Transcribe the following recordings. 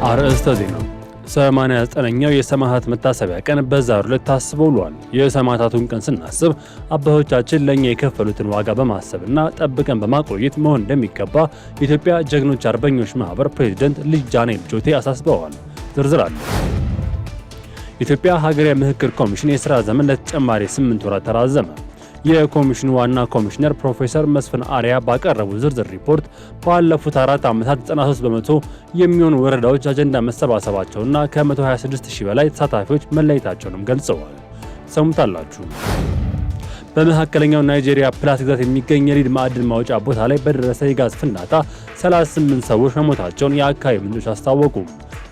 አርዕስተ ዜና 89ኛው የሰማዕታት መታሰቢያ ቀን በዛሬው ዕለት ታስቦ ውሏል። የሰማዕታቱን ቀን ስናስብ አባቶቻችን ለኛ የከፈሉትን ዋጋ በማሰብና ጠብቀን በማቆየት መሆን እንደሚገባ የኢትዮጵያ ጀግኖች አርበኞች ማህበር ፕሬዝዳንት ልጅ ዳንኤል ጆቴ አሳስበዋል። ዝርዝር አለ። የኢትዮጵያ ሀገራዊ ምክክር ኮሚሽን የሥራ ዘመን ለተጨማሪ 8 ወራት ተራዘመ። የኮሚሽኑ ዋና ኮሚሽነር ፕሮፌሰር መስፍን አርአያ ባቀረቡ ዝርዝር ሪፖርት ባለፉት 4 ዓመታት 93% የሚሆኑ ወረዳዎች አጀንዳ መሰባሰባቸውና ከ126000 በላይ ተሳታፊዎች መለየታቸውንም ገልጸዋል። ሰሙታላችሁ። በመካከለኛው ናይጄሪያ ፕላት ግዛት የሚገኝ የሊድ ማዕድን ማውጫ ቦታ ላይ በደረሰ የጋዝ ፍንዳታ 38 ሰዎች መሞታቸውን የአካባቢ ምንጮች አስታወቁ።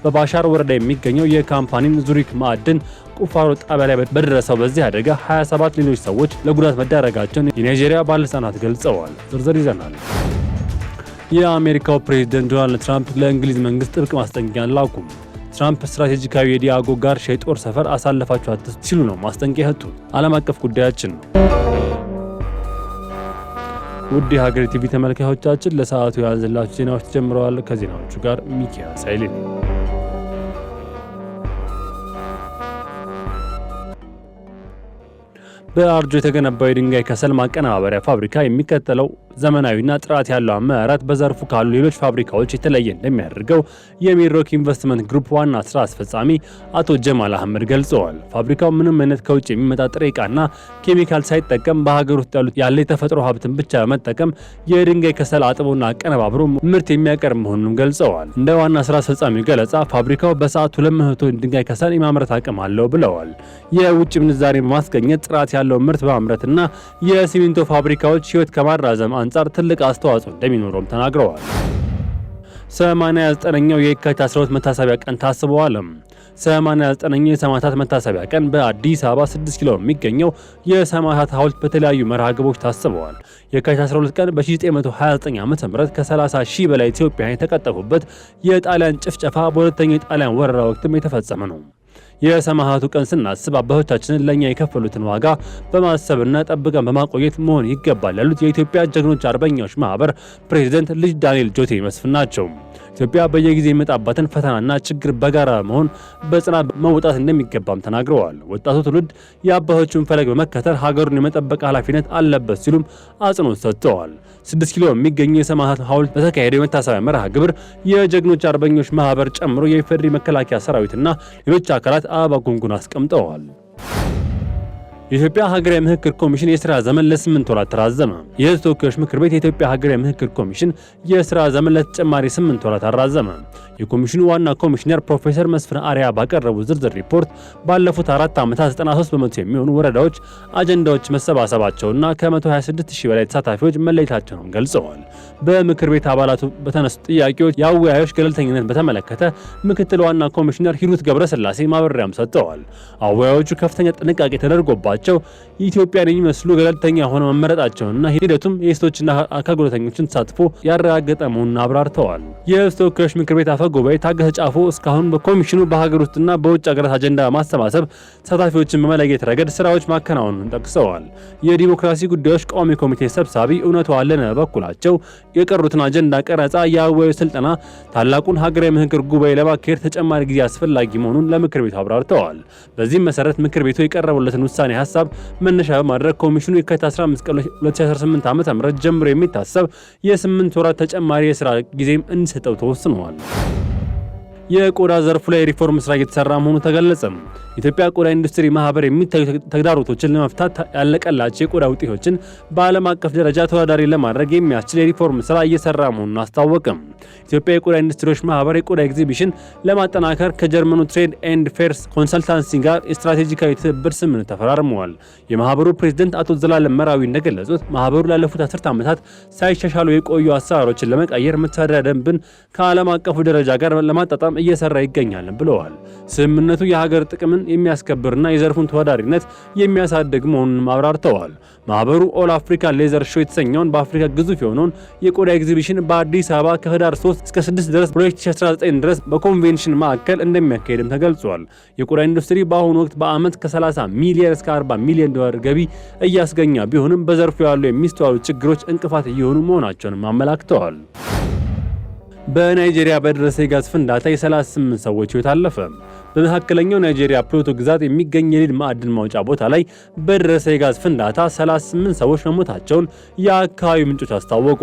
በባሻር ወረዳ የሚገኘው የካምፓኒን ዙሪክ ማዕድን ቁፋሮ ጣቢያ ላይ በደረሰው በዚህ አደጋ 27 ሌሎች ሰዎች ለጉዳት መዳረጋቸውን የናይጄሪያ ባለስልጣናት ገልጸዋል። ዝርዝር ይዘናል። የአሜሪካው ፕሬዝዳንት ዶናልድ ትራምፕ ለእንግሊዝ መንግስት ጥብቅ ማስጠንቀቂያ ላኩ። ትራምፕ ስትራቴጂካዊ የዲያጎ ጋርሻ የጦር ሰፈር አሳልፋችሁ አትስጡ ሲሉ ነው ማስጠንቀቂያ የሰጡት። ዓለም አቀፍ ጉዳያችን ነው። ውድ የሀገሬ ቲቪ ተመልካቾቻችን ለሰዓቱ የያዝንላችሁ ዜናዎች ተጀምረዋል። ከዜናዎቹ ጋር ሚኪያስ ኃይሌ። በአርጆ የተገነባው የድንጋይ ከሰል ማቀነባበሪያ ፋብሪካ የሚከተለው ዘመናዊና ጥራት ያለው አመራረት በዘርፉ ካሉ ሌሎች ፋብሪካዎች የተለየ እንደሚያደርገው የሚድሮክ ኢንቨስትመንት ግሩፕ ዋና ስራ አስፈጻሚ አቶ ጀማል አህመድ ገልጸዋል። ፋብሪካው ምንም አይነት ከውጭ የሚመጣ ጥሬ ዕቃና ኬሚካል ሳይጠቀም በሀገር ውስጥ ያለ የተፈጥሮ ሀብትን ብቻ በመጠቀም የድንጋይ ከሰል አጥቦና አቀነባብሮ ምርት የሚያቀርብ መሆኑንም ገልጸዋል። እንደ ዋና ስራ አስፈጻሚው ገለጻ ፋብሪካው በሰዓት 200 ቶን ድንጋይ ከሰል የማምረት አቅም አለው ብለዋል። የውጭ ምንዛሬ በማስገኘት ጥራት ያለው ምርት በማምረትና የሲሚንቶ ፋብሪካዎች ህይወት ከማራዘም አንጻር ትልቅ አስተዋጽኦ እንደሚኖረውም ተናግረዋል። 89ኛው የካቲት 12 መታሰቢያ ቀን ታስበዋል። 89ኛው የሰማዕታት መታሰቢያ ቀን በአዲስ አበባ 6 ኪሎ የሚገኘው የሰማዕታት ሐውልት በተለያዩ መርሃ ግብሮች ታስበዋል። የካቲት 12 ቀን በ1929 ዓ.ም ከ30,000 በላይ ኢትዮጵያውያን የተቀጠፉበት የጣሊያን ጭፍጨፋ በሁለተኛው የጣሊያን ወረራ ወቅትም የተፈጸመ ነው። የሰማዕታቱ ቀን ስናስብ አባቶቻችንን ለኛ የከፈሉትን ዋጋ በማሰብና ጠብቀን በማቆየት መሆን ይገባል ያሉት የኢትዮጵያ ጀግኖች አርበኞች ማህበር ፕሬዝዳንት ልጅ ዳንኤል ጆቴ መስፍን ናቸው። ኢትዮጵያ በየጊዜው የሚመጣባትን ፈተናና ችግር በጋራ መሆን በጽናት መውጣት እንደሚገባም ተናግረዋል። ወጣቱ ትውልድ የአባቶቹን ፈለግ በመከተል ሀገሩን የመጠበቅ ኃላፊነት አለበት ሲሉም አጽንኦት ሰጥተዋል። 6 ኪሎ የሚገኘው የሰማዕታት ሐውልት በተካሄደው የመታሰቢያ መርሃ ግብር የጀግኖች አርበኞች ማህበር ጨምሮ የኢፌዴሪ መከላከያ ሰራዊትና ሌሎች አካላት አበባ ጉንጉን አስቀምጠዋል። የኢትዮጵያ ሀገራዊ ምክክር ኮሚሽን የሥራ ዘመን ለ8 ወራት ተራዘመ። የሕዝብ ተወካዮች ምክር ቤት የኢትዮጵያ ሀገራዊ ምክክር ኮሚሽን የሥራ ዘመን ለተጨማሪ 8 ወራት አራዘመ። የኮሚሽኑ ዋና ኮሚሽነር ፕሮፌሰር መስፍን አርአያ ባቀረቡ ዝርዝር ሪፖርት ባለፉት 4 ዓመታት 93% የሚሆኑ ወረዳዎች አጀንዳዎች መሰባሰባቸውና ከ126000 በላይ ተሳታፊዎች መለየታቸውን ገልጸዋል። በምክር ቤት አባላቱ በተነሱ ጥያቄዎች የአወያዮች ገለልተኝነት በተመለከተ ምክትል ዋና ኮሚሽነር ሂሩት ገብረስላሴ ማብራሪያም ሰጥተዋል። አወያዮቹ ከፍተኛ ጥንቃቄ ተደርጎባቸው ኢትዮጵያን የሚመስሉ ገለልተኛ ሆነው መመረጣቸውና ሂደቱም የሴቶችና አካል ጉዳተኞችን ተሳትፎ ያረጋገጠ መሆኑን አብራርተዋል። የሕዝብ ተወካዮች ምክር ቤት አፈ ጉባኤ ታገሰ ጫፎ እስካሁን በኮሚሽኑ በሀገር ውስጥና በውጭ ሀገራት አጀንዳ ማሰባሰብ ተሳታፊዎችን በመለየት ረገድ ስራዎች ማከናወኑን ጠቅሰዋል። የዲሞክራሲ ጉዳዮች ቋሚ ኮሚቴ ሰብሳቢ እውነቱ አለነ በኩላቸው የቀሩትን አጀንዳ ቀረጻ፣ የአወያዮች ስልጠና፣ ታላቁን ሀገራዊ ምክክር ጉባኤ ለማካሄድ ተጨማሪ ጊዜ አስፈላጊ መሆኑን ለምክር ቤቱ አብራርተዋል። በዚህም መሰረት ምክር ቤቱ የቀረበለትን ውሳኔ ሐሳብ መነሻ በማድረግ ኮሚሽኑ የካቲት 15 ቀን 2018 ዓ.ም ጀምሮ የሚታሰብ የ8 ወራት ተጨማሪ የሥራ ጊዜም እንዲሰጠው ተወስኗል። የቆዳ ዘርፉ ላይ ሪፎርም ስራ እየተሰራ መሆኑ ተገለጸ። ኢትዮጵያ ቆዳ ኢንዱስትሪ ማህበር የሚታዩ ተግዳሮቶችን ለመፍታት ያለቀላቸው የቆዳ ውጤቶችን በዓለም አቀፍ ደረጃ ተወዳዳሪ ለማድረግ የሚያስችል የሪፎርም ስራ እየሰራ መሆኑን አስታወቀም። ኢትዮጵያ የቆዳ ኢንዱስትሪዎች ማህበር የቆዳ ኤግዚቢሽን ለማጠናከር ከጀርመኑ ትሬድ ኤንድ ፌርስ ኮንሰልታንሲ ጋር ስትራቴጂካዊ ትብብር ስምምነት ተፈራርመዋል። የማህበሩ ፕሬዝዳንት አቶ ዘላለም መራዊ እንደገለጹት ማህበሩ ላለፉት 10 ዓመታት ሳይሻሻሉ የቆዩ አሰራሮችን ለመቀየር መተዳደሪያ ደንብን ከዓለም አቀፉ ደረጃ ጋር ለማጣጣም እየሰራ ይገኛል ብለዋል። ስምምነቱ የሀገር ጥቅምን የሚያስከብርና የዘርፉን ተወዳዳሪነት የሚያሳድግ መሆኑን አብራርተዋል። ማህበሩ ኦል አፍሪካ ሌዘር ሾው የተሰኘውን በአፍሪካ ግዙፍ የሆነውን የቆዳ ኤግዚቢሽን በአዲስ አበባ ከህዳር 3 እስከ 6 ድረስ 2019 ድረስ በኮንቬንሽን ማዕከል እንደሚያካሄድም ተገልጿል። የቆዳ ኢንዱስትሪ በአሁኑ ወቅት በአመት ከ30 ሚሊዮን እስከ 40 ሚሊዮን ዶላር ገቢ እያስገኛ ቢሆንም በዘርፉ ያሉ የሚስተዋሉ ችግሮች እንቅፋት እየሆኑ መሆናቸውንም አመላክተዋል። በናይጄሪያ በደረሰ የጋዝ ፍንዳታ የ38 ሰዎች ሕይወት አለፈ። በመካከለኛው ናይጄሪያ ፕላቶ ግዛት የሚገኝ የሊድ ማዕድን ማውጫ ቦታ ላይ በደረሰ የጋዝ ፍንዳታ 38 ሰዎች መሞታቸውን የአካባቢው ምንጮች አስታወቁ።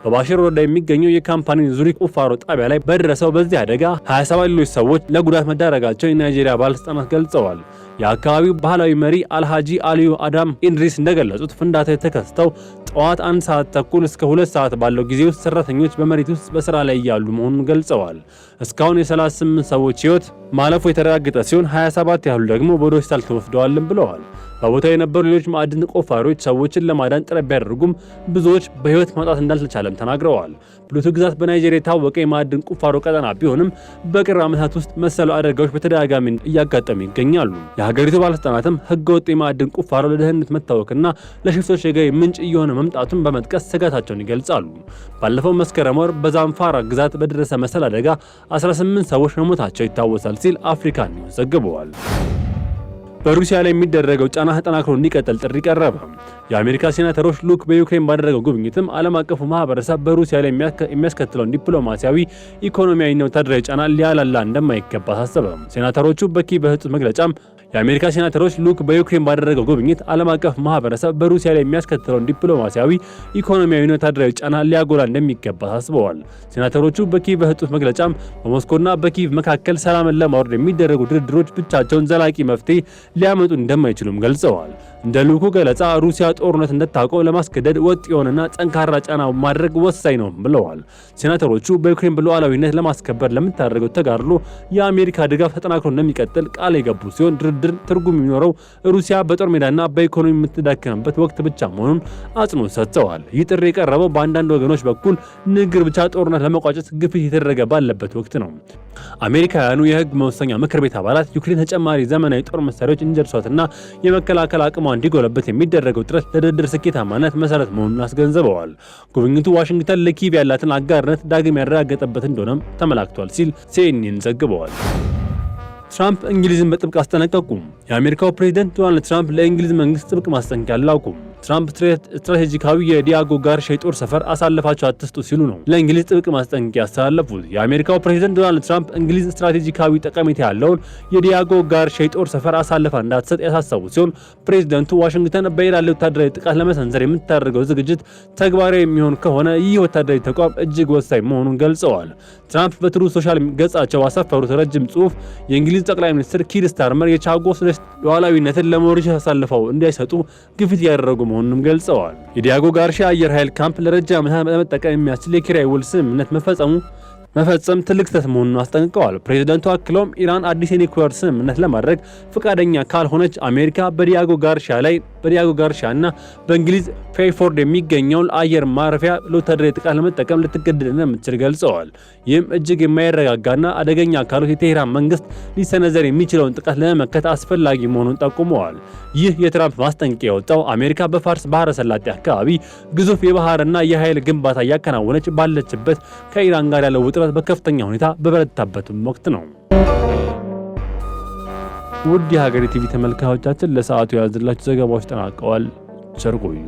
በባሽር ወረዳ የሚገኘው የካምፓኒ ዙሪክ ቁፋሮ ጣቢያ ላይ በደረሰው በዚህ አደጋ 27 ሌሎች ሰዎች ለጉዳት መዳረጋቸው የናይጄሪያ ባለስልጣናት ገልጸዋል። የአካባቢው ባህላዊ መሪ አልሃጂ አሊዩ አዳም ኢንድሪስ እንደገለጹት ፍንዳታ የተከሰተው ጠዋት 1 ሰዓት ተኩል እስከ 2 ሰዓት ባለው ጊዜ ውስጥ ሰራተኞች በመሬት ውስጥ በስራ ላይ ያሉ መሆኑን ገልጸዋል። እስካሁን የ38 ሰዎች ሕይወት ማለፉ የተረጋገጠ ሲሆን 27 ያህሉ ደግሞ ወደ ሆስፒታል ተወስደዋልም ብለዋል። በቦታው የነበሩ ሌሎች ማዕድን ቆፋሪዎች ሰዎችን ለማዳን ጥረት ቢያደርጉም ብዙዎች በሕይወት ማውጣት እንዳልተቻለም ተናግረዋል። ፕላቶ ግዛት በናይጄሪያ የታወቀ የማዕድን ቁፋሮ ቀጠና ቢሆንም በቅርብ ዓመታት ውስጥ መሰሉ አደጋዎች በተደጋጋሚ እያጋጠሙ ይገኛሉ። የሀገሪቱ ባለስልጣናትም ህገወጥ የማዕድን ቁፋሮ ለደህንነት መታወክና ለሽፍቶች የገቢ ምንጭ እየሆነ መምጣቱን በመጥቀስ ስጋታቸውን ይገልጻሉ። ባለፈው መስከረም ወር በዛምፋራ ግዛት በደረሰ መሰል አደጋ 18 ሰዎች መሞታቸው ይታወሳል ሲል አፍሪካ ኒውስ ዘግቧል። በሩሲያ ላይ የሚደረገው ጫና ተጠናክሮ እንዲቀጥል ጥሪ ቀረበ። የአሜሪካ ሴናተሮች ልዑክ በዩክሬን ባደረገው ጉብኝትም ዓለም አቀፉ ማህበረሰብ በሩሲያ ላይ የሚያስከትለውን ዲፕሎማሲያዊ፣ ኢኮኖሚያዊና ወታደራዊ ጫና ሊያላላ እንደማይገባ አሳሰበ። ሴናተሮቹ በኪየቭ በሰጡት መግለጫም የአሜሪካ ሴናተሮች ልዑክ በዩክሬን ባደረገው ጉብኝት ዓለም አቀፍ ማህበረሰብ በሩሲያ ላይ የሚያስከትለውን ዲፕሎማሲያዊ፣ ኢኮኖሚያዊና ወታደራዊ ጫና ሊያጎላ እንደሚገባ አሳስበዋል። ሴናተሮቹ በኪየቭ በሰጡት መግለጫም በሞስኮና በኪየቭ መካከል ሰላምን ለማውረድ የሚደረጉ ድርድሮች ብቻቸውን ዘላቂ መፍትሄ ሊያመጡ እንደማይችሉም ገልጸዋል። እንደ ልዑኩ ገለጻ ሩሲያ ጦርነት እንድታቆም ለማስገደድ ወጥ የሆነና ጠንካራ ጫና ማድረግ ወሳኝ ነው ብለዋል። ሴናተሮቹ በዩክሬን ሉዓላዊነት ለማስከበር ለምታደርገው ተጋድሎ የአሜሪካ ድጋፍ ተጠናክሮ እንደሚቀጥል ቃል የገቡ ሲሆን ድርድር ትርጉም የሚኖረው ሩሲያ በጦር ሜዳና በኢኮኖሚ የምትዳከምበት ወቅት ብቻ መሆኑን አጽንኦት ሰጥተዋል። ይህ ጥሪ የቀረበው በአንዳንድ ወገኖች በኩል ንግግር ብቻ ጦርነት ለመቋጨት ግፊት የተደረገ ባለበት ወቅት ነው። አሜሪካውያኑ የህግ መወሰኛ ምክር ቤት አባላት ዩክሬን ተጨማሪ ዘመናዊ ጦር መሳሪያዎች እንዲደርሷትና የመከላከል አቅሟ እንዲጎለበት የሚደረገው ጥረት ለድርድር ስኬታማነት መሰረት መሆኑን አስገንዝበዋል። ጉብኝቱ ዋሽንግተን ለኪየቭ ያላትን አጋርነት ዳግም ያረጋገጠበት እንደሆነም ተመላክቷል ሲል ሲኤንኤን ዘግበዋል። ትራምፕ እንግሊዝን በጥብቅ አስጠነቀቁ። የአሜሪካው ፕሬዝዳንት ዶናልድ ትራምፕ ለእንግሊዝ መንግስት ጥብቅ ማስጠንቀቂያ ላኩ። ትራምፕ ስትራቴጂካዊ የዲያጎ ጋርሻ የጦር ሰፈር አሳልፋቸው አትስጡ ሲሉ ነው ለእንግሊዝ ጥብቅ ማስጠንቀቂያ ያስተላለፉት። የአሜሪካው ፕሬዝዳንት ዶናልድ ትራምፕ እንግሊዝ ስትራቴጂካዊ ጠቀሜታ ያለውን የዲያጎ ጋርሻ የጦር ሰፈር አሳልፋ እንዳትሰጥ ያሳሰቡ ሲሆን ፕሬዝዳንቱ ዋሽንግተን በኢራን ላይ ወታደራዊ ጥቃት ለመሰንዘር የምታደርገው ዝግጅት ተግባራዊ የሚሆን ከሆነ ይህ ወታደራዊ ተቋም እጅግ ወሳኝ መሆኑን ገልጸዋል። ትራምፕ በትሩዝ ሶሻል ገጻቸው አሰፈሩት ረጅም ጽሑፍ የእንግሊዝ ጠቅላይ ሚኒስትር ኪር ስታርመር የቻጎስ ሉዓላዊነትን ለሞሪሸስ አሳልፈው እንዳይሰጡ ግፊት ያደረጉ መሆኑንም ገልጸዋል። የዲያጎ ጋርሻ አየር ኃይል ካምፕ ለረጅም ዓመታት ለመጠቀም የሚያስችል የኪራይ ውል ስምምነት መፈጸም ትልቅ ስህተት መሆኑን አስጠንቅቀዋል። ፕሬዝዳንቱ አክለውም ኢራን አዲስ የኒውክሌር ስምምነት ለማድረግ ፈቃደኛ ካልሆነች አሜሪካ በዲያጎ ጋርሻና በእንግሊዝ ፌርፎርድ የሚገኘውን አየር ማረፊያ ለወታደራዊ ጥቃት ለመጠቀም ልትገደድ እንደምትችል ገልጸዋል። ይህም እጅግ የማይረጋጋና አደገኛ ካሉት የቴህራን መንግስት ሊሰነዘር የሚችለውን ጥቃት ለመመከት አስፈላጊ መሆኑን ጠቁመዋል። ይህ የትራምፕ ማስጠንቀቂያ የወጣው አሜሪካ በፋርስ ባህረ ሰላጤ አካባቢ ግዙፍ የባህርና የኃይል ግንባታ እያከናወነች ባለችበት ከኢራን ጋር ያለው ውጥረት በከፍተኛ ሁኔታ በበረታበትም ወቅት ነው። ውድ የሀገሬ ቲቪ ተመልካቾቻችን ለሰዓቱ ያዝላችሁ ዘገባዎች ተጠናቀዋል። ቸር ቆዩ።